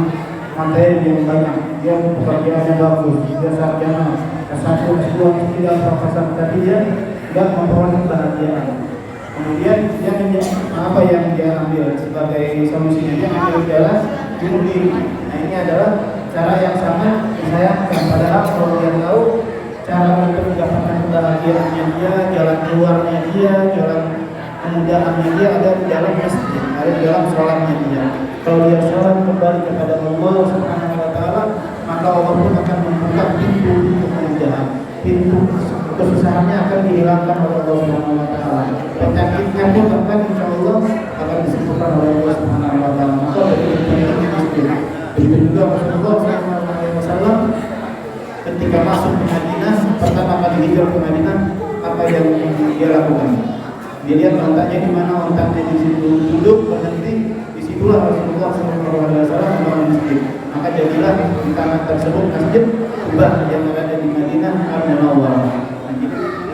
materi yang banyak, dia pekerjaannya bagus, dia sarjana, S1, S2, S3, profesor, tapi dia tidak memperoleh kebahagiaan. Kemudian dia apa yang dia ambil sebagai solusinya? Dia ambil jalan bunuh diri. Nah, ini adalah cara yang sangat disayangkan. Padahal kalau dia tahu cara untuk mendapatkan kebahagiaannya dia, jalan keluarnya dia, jalan kemudahannya dia ada di dalam masjid, ada di dalam sholatnya dia. Kalau dia sholat kembali kepada Allah Subhanahu wa Ta'ala, maka Allah pun akan membuka pintu kemudahan, pintu kesusahannya akan dihilangkan oleh Allah Subhanahu wa Ta'ala. Penyakitnya pun akan insya Allah akan disembuhkan oleh Allah Subhanahu wa Ta'ala. Maka dari itu masjid. Begitu juga Rasulullah SAW ketika masuk ke Madinah, pertama kali hijrah ke Madinah, apa yang dia lakukan? Dia lihat letaknya di mana, letaknya di situ, duduk berhenti. Itulah Rasulullah SAW membangun masjid. Maka jadilah di tanah tersebut masjid Kubah yang ada di Madinah Al-Munawwarah.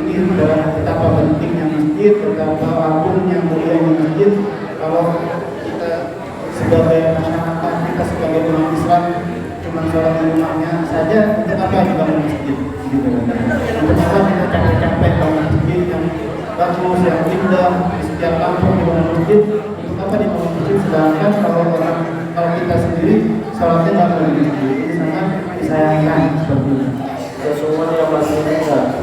Ini adalah betapa pentingnya masjid, betapa agungnya mulianya masjid. Kalau kita sebagai masyarakat, kita sebagai umat Islam cuma sholat di rumahnya saja, untuk apa dibangun masjid? Gitu. Untuk apa kita capek-capek bangun masjid yang bagus, yang indah di setiap kampung dibangun masjid? Apa di bawah masjid, sedangkan kalau kita sendiri sholatnya tidak boleh di masjid. Ini sangat disayangkan seperti ini. Semuanya masih ingat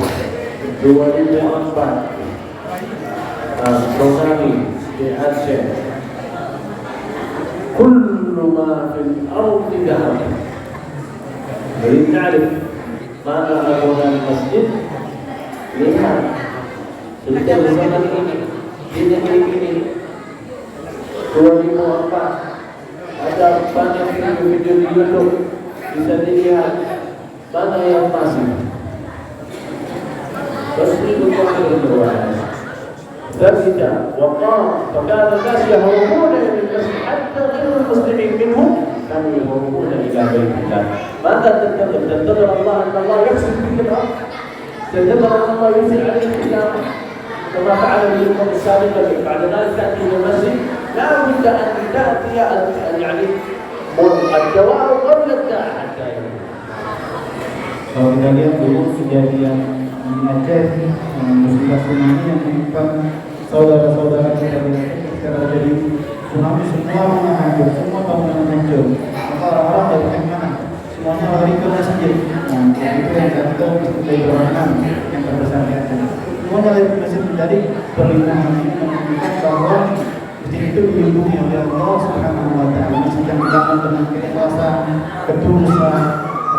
2004 tsunami di Aceh. Kullu ma fil ardi dhahab. Jadi ta'rif mana bangunan masjid? Lihat sejak zaman ini di negeri ini 2004 ada banyak video di YouTube bisa dilihat mana yang masih تصديق كل الروايات ثابتة وقال فكان الناس يهربون إلى المسجد حتى غير المسلمين منهم كانوا يهربون إلى بيت الله. ماذا تنتظر؟ تنتظر الله أن الله يفسد بك الأرض؟ تنتظر أن الله ينزل عليك الحجارة كما فعل بالأمم السابقة بعد ذلك تأتي إلى المسجد؟ لا بد أن تأتي يعني الدواء قبل الداء حتى يموت. Kalau kita lihat dulu kejadian di Aceh, musibah tsunami yang menimpa saudara-saudara kita di Aceh ketika terjadi tsunami, semua rumah hancur, semua bangunan hancur. Maka orang-orang dari mana? Semuanya lari ke masjid. Nah, itu yang kita dari perang yang terbesar di Aceh. Semuanya lari ke masjid mencari perlindungan ini menunjukkan bahwa masjid itu dilindungi oleh Allah Subhanahu Wa Taala. Masjid yang dibangun dengan keikhlasan, ketulusan,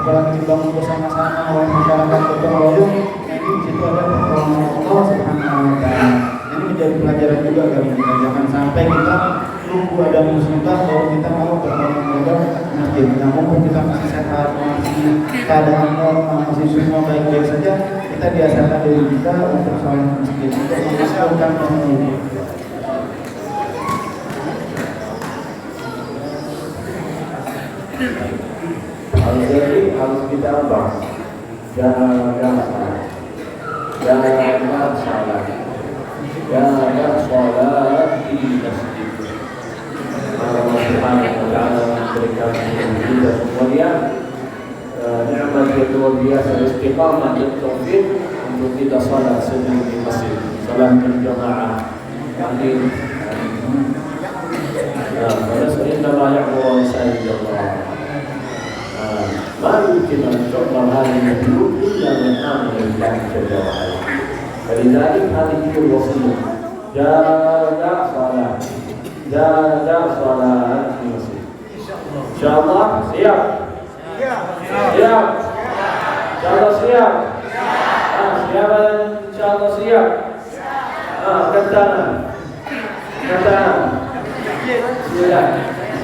apalagi dibangun bersama-sama oleh masyarakat gotong royong, jadi di situ ada pertolongan Allah Subhanahu Wa Taala. Ini menjadi pelajaran juga bagi kita. Jangan sampai kita nunggu ada musibah baru kita mau berbondong-bondong ke masjid. Nah, mumpung kita masih sehat, masih keadaan normal, masih semua baik-baik saja, kita biasakan diri kita untuk sholat masjid, untuk melakukan masjid. Jadi harus kita apa? Jaga salat, jaga salat di masjid. Allah Subhanahu Wa Taala memberikan kita semuanya nikmat yang luar biasa, istiqamah dan taufik untuk kita salat sendiri di masjid, salat berjamaah. Amin. Innallaha ya'muru masajid Allah. ما يمكن أن تعمر هذه البيوت إلا من آمن بالله جل وعلا. فلذلك هذه هي الوصية، جاء صلاة في المسجد. إن شاء الله صيام. صيام. إن شاء الله صيام. صيام إن شاء الله صيام. كتانا. بسم الله.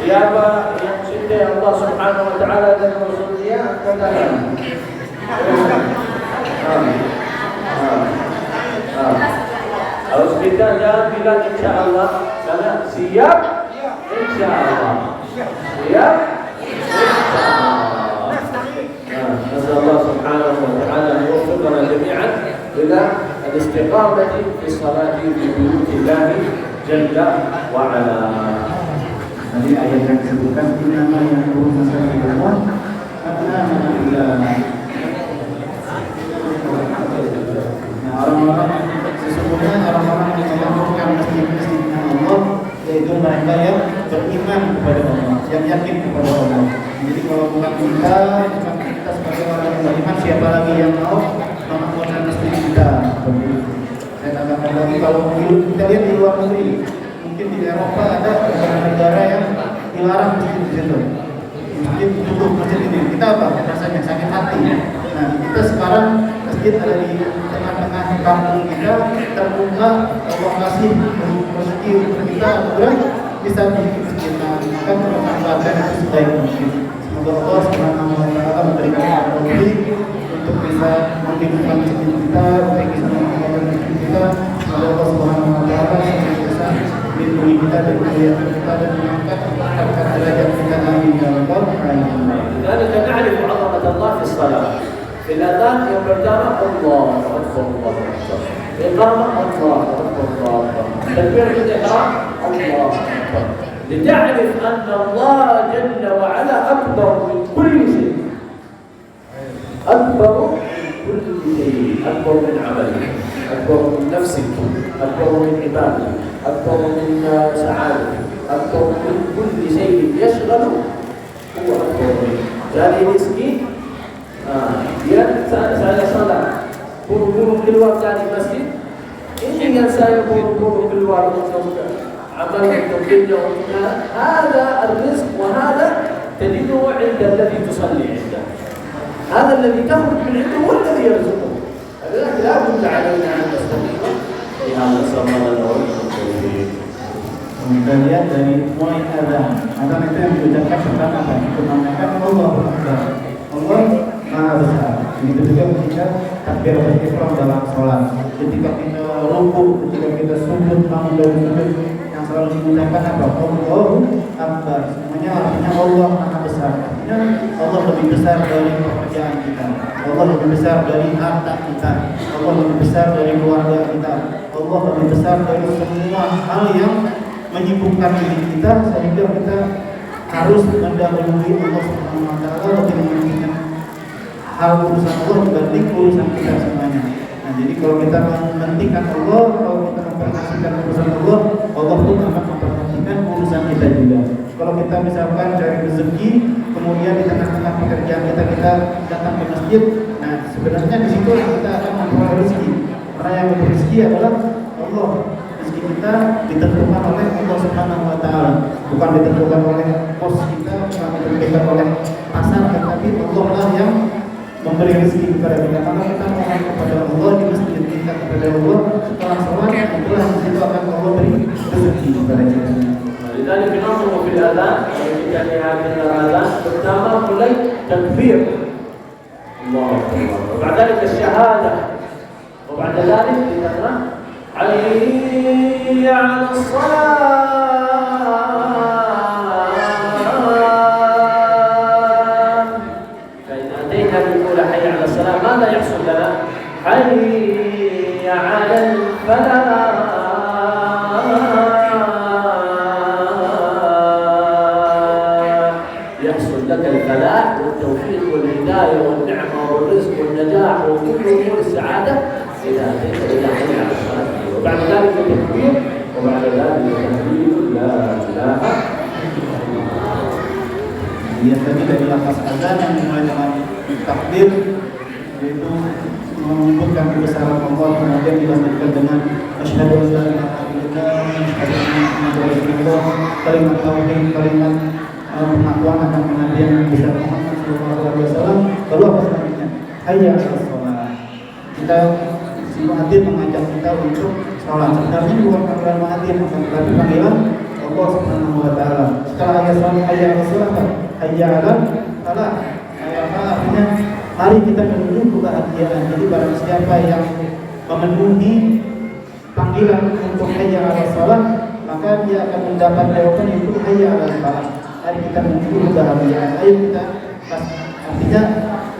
Siapa yang cintai Allah Subhanahu Wa Taala dan Rasulnya, katakan. Harus kita jangan bilang insya Allah, karena siap insya Allah. Siap insya Allah. Nasal Allah Subhanahu Wa Taala yuwaffiqna jami'an ila al-istiqamati fi salati fi buyutillah jalla wa ala. Tadi ayat yang disebutkan nama yang turun masuk Allah karena orang-orang sesungguhnya orang-orang yang melakukan masjid-masjid Allah yaitu mereka yang beriman kepada Allah, yang yakin kepada Allah. Jadi kalau bukan kita sebagai orang yang beriman, siapa lagi yang mau memakmurkan masjid kita? Saya katakan lagi, kalau kita lihat di luar negeri, mungkin di Eropa ada negara yang dilarang masjid di situ. Masjid tutup masjid ini. Kita apa? Rasanya sakit hati. Nah, kita sekarang masjid ada di tengah-tengah kampung kita, terbuka, Allah kasih rezeki untuk kita, mudah bisa bikin masjid. Nah, kita memanfaatkan itu sebaik mungkin. Semoga Allah Subhanahu Wa Taala memberikan taufik untuk bisa menghidupkan masjid kita, untuk bisa menghidupkan masjid kita. Semoga Allah Subhanahu Wa Taala bisa melindungi kita dan memuliakan kita dan mengangkat derajat kita. Amin ya rabbal alamin. لذلك نعرف عظمة الله في الصلاة. في الأذان يوم القيامة الله أكبر الله أكبر. الإقامة الله أكبر الله أكبر. تكبيرة الإحرام الله أكبر. لتعرف أن الله جل وعلا أكبر من كل شيء. أكبر من كل شيء. أكبر من عملك، أكبر من نفسك، أكبر من عبادك، أكبر من سعادتك، أكبر من كل شيء يشغل هو أكبر منه. Jadi miskin, dia saya salat, buru-buru keluar dari masjid. Ini yang saya buru-buru keluar untuk amal untuk dunia untuk هذا الرزق وهذا تجده عند الذي تصلي عنده. هذا الذي تخرج من عنده هو الذي يرزقه. لذلك لا بد علينا أن نستقيم في هذا الزمان الطويل. Kita lihat dari mulai azan itu yang diucapkan pertama kan, itu namanya Allahu Akbar. Allah Maha Besar. Begitu juga ketika takbiratul ihram dalam sholat, ketika kita rukuk, ketika kita sujud, bangun dari sujud, yang selalu diucapkan apa? Allahu Akbar. Semuanya artinya Allah Maha Besar. Artinya Allah lebih besar dari pekerjaan kita, Allah lebih besar dari harta kita, Allah lebih besar dari keluarga kita, Allah lebih besar dari semua hal yang menyibukkan diri kita, sehingga kita harus mendahului Allah Subhanahu wa taala, lebih mementingkan hal urusan Allah dibanding urusan kita semuanya. Nah, jadi kalau kita mementingkan Allah, kalau kita memperhatikan urusan Allah, Allah pun akan memperhatikan urusan kita juga. Kalau kita misalkan cari rezeki, kemudian di tengah-tengah pekerjaan kita datang ke masjid, nah sebenarnya di situ kita akan memperoleh rezeki. Karena yang memberi rezeki adalah Allah. Rezeki kita ditentukan oleh Allah Subhanahu wa taala, bukan ditentukan oleh bos kita, bukan ditentukan oleh pasar, tetapi Allah lah yang memberi rezeki kepada kita. Karena kita mohon kepada Allah di masjid kita kepada Allah setelah sholat, itulah itu akan Allah beri rezeki kepada kita. لذلك ننظر في الأذان ketika di hadis الأذان pertama mulai takbir الله أكبر وبعد ذلك الشهادة وبعد ذلك ذكرنا حي على الصلاة فإذا أتينا بنقول حي على الصلاة ماذا يحصل لنا؟ حي على الفلاح لك الفلاح والتوفيق والهداية والنعمة والرزق والنجاح وكل أمور السعادة إذا أتيت إلى حي على الصلاة وبعد ذلك التكبير وبعد ذلك التهليل لا إله إلا الله. Dia tadi dari lafaz azan yang dimulai dengan takbir, yaitu menyebutkan kebesaran Allah, kemudian dilanjutkan dengan asyhadu an la ilaha illallah, asyhadu anna muhammadar rasulullah, kalimat tauhid, kalimat pengakuan akan kenabian yang besar Muhammad sallallahu alaihi wasallam. Lalu apa selanjutnya? Hayya 'alas shalah. Kita si muadzin mengajak kita untuk sholat. Sebenarnya bukan panggilan muadzin, tetapi panggilan Allah Subhanahu wa taala. Setelah ayat salat hayya 'alas shalah, hayya 'alal falah. Artinya mari kita menuju kebahagiaan. Jadi barang siapa yang memenuhi panggilan untuk hayya 'alas shalah, maka dia akan mendapat jawaban itu hayya 'alal falah. Mari kita menuju kebahagiaan. Ayo kita artinya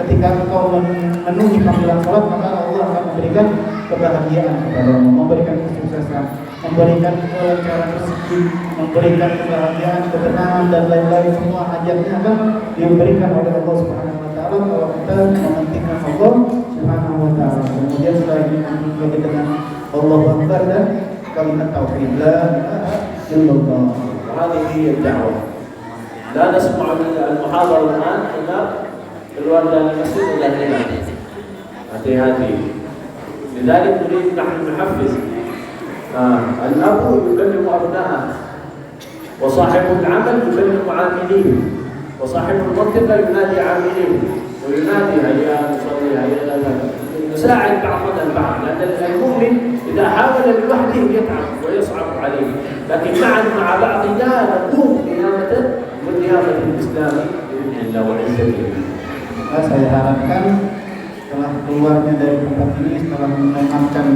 ketika engkau memenuhi panggilan salat, maka Allah akan memberikan kebahagiaan kepadamu, memberikan kesuksesan, memberikan kelancaran rezeki, memberikan kebahagiaan, ketenangan dan lain-lain. Semua hajatnya akan diberikan oleh Allah Subhanahu wa taala kalau kita mementingkan Allah Subhanahu wa taala. Kemudian setelah ini lagi dengan Allahu Akbar dan kalimat tauhid la ilaha illallah. وهذه هي الدعوة. لا نسمع المحاضرة الآن إلا keluar dari masjid dan lain-lain. Hati-hati. لذلك نريد نحن نحفز. الأب يكلم أبنائه، وصاحب العمل يكلم عامليه، وصاحب المنطقة ينادي عامليه وينادي هيا نصلي هيا نساعد بعضنا البعض، لأن المؤمن إذا حاول لوحده يتعب ويصعب عليه، لكن مع بعضنا نقوم قيامة والقيامة الإسلامي بإذن الله وعزته. Saya harapkan setelah keluarnya dari tempat ini, setelah mendengarkan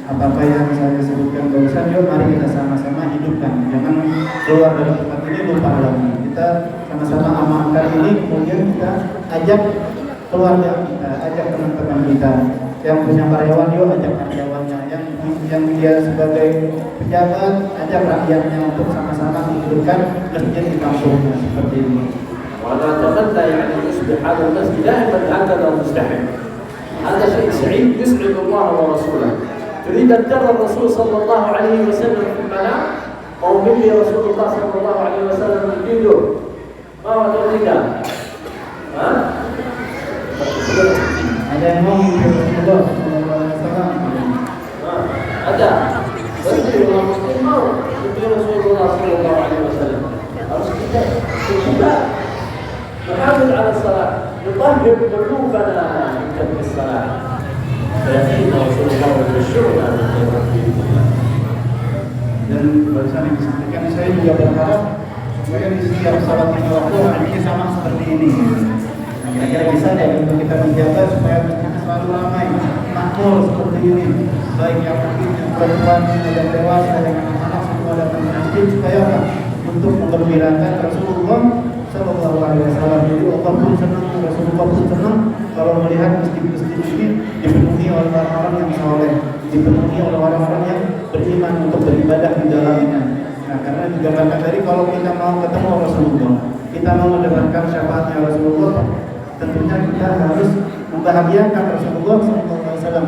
apa-apa yang saya sebutkan barusan, yuk mari kita sama-sama hidupkan. Jangan keluar dari tempat ini lupa lagi. Kita sama-sama amalkan ini, kemudian kita ajak keluarga kita, ajak teman-teman kita. Yang punya karyawan, yuk ajak karyawannya. Yang dia sebagai pejabat, ajak rakyatnya untuk sama-sama menghidupkan masjid di kampungnya seperti ini. وأنا أتمنى يعني يصبح هذا المسجد دائما هكذا مزدحم. هذا شيء سعيد يسعد الله ورسوله. تريد أن ترى الرسول صلى الله عليه وسلم في المنام أو مني رسول الله صلى الله عليه وسلم في الفيديو، ما هو تريدان؟ ها؟ Ada yang mau Rasulullah sallallahu alaihi wasallam. Ada. Berarti orang muslim mau seperti Rasulullah sallallahu alaihi wasallam. Harus kita نحافظ على الصلاة، نطهر قلوبنا من ترك الصلاة، فيأتينا رسول الله ويبشرنا بالخيرات بإذن الله. Dan barusan yang disampaikan, saya juga berharap supaya di setiap salat lima waktu ini sama seperti ini. Kira-kira bisa ya untuk kita menjaga supaya masjidnya selalu ramai, makmur seperti ini. Baik yang mungkin yang perempuan, yang dewasa, yang anak-anak semua datang ke masjid supaya apa? Untuk menggembirakan Rasulullah Sallallahu Alaihi Wasallam. Jadi Allah pun senang, Rasulullah pun senang kalau melihat masjid-masjid ini dipenuhi oleh orang-orang yang soleh, dipenuhi oleh orang-orang yang beriman untuk beribadah di dalamnya. Nah, karena digambarkan tadi kalau kita mau ketemu Rasulullah, kita mau mendapatkan syafaatnya Rasulullah, tentunya kita harus membahagiakan Rasulullah SAW,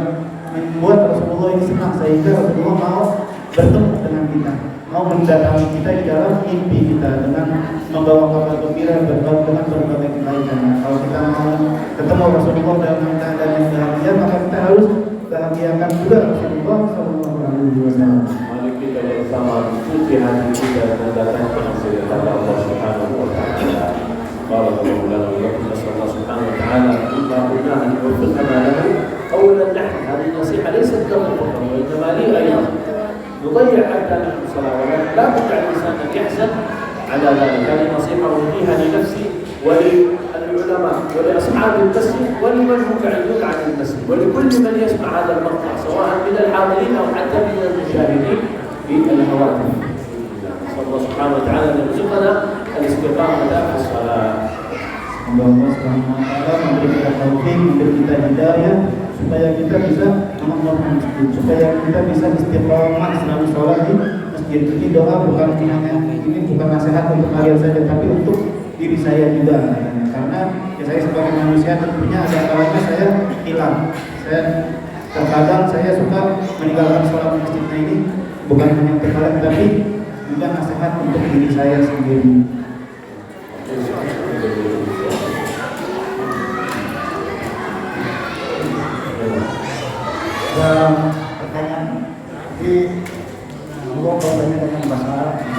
membuat Rasulullah ini senang sehingga Rasulullah mau bertemu dengan kita, mau mendatangi kita di dalam mimpi kita dengan membawa kabar gembira dengan berbagai kebaikan. Kalau kita mau ketemu Rasulullah dalam keadaan yang bahagia, maka kita harus bahagiakan juga Rasulullah SAW. Mari kita bersama cuci hati kita dan datang kepada Allah Subhanahu wa Ta'ala. Barakallahu lana wa lakum, nasallallahu subhanahu wa ta'ala bima qulna an yuwaffiqana lahu. Awalan nahnu hadhihi nasiha laysat lahu faqat wa innama li aydan نضيع حتى نحن الصلاة ولكن لا بد على الإنسان أن يحزن على ذلك. هذه نصيحة أوجهها لنفسي وللعلماء ولأصحاب المسجد ولمن هم بعيدون عن المسجد ولكل من يسمع هذا المقطع سواء من الحاضرين أو حتى من المشاهدين في الهواتف. نسأل الله سبحانه وتعالى أن يرزقنا الاستقامة في الصلاة. Semoga Allah Subhanahu wa Ta'ala memberi kita taufik, memberi kita hidayah supaya kita bisa memakmurkan masjid, supaya kita bisa istiqomah selalu sholat di masjid. Ini doa bukan hanya ini bukan nasihat untuk kalian saja, tapi untuk diri saya juga. Karena ya saya sebagai manusia tentunya ada kalanya saya hilang. Terkadang saya suka meninggalkan sholat masjidnya ini bukan hanya untuk kalian, tapi juga nasihat untuk diri saya sendiri. Pertanyaan di Allah bertanya dengan bahasa Arab.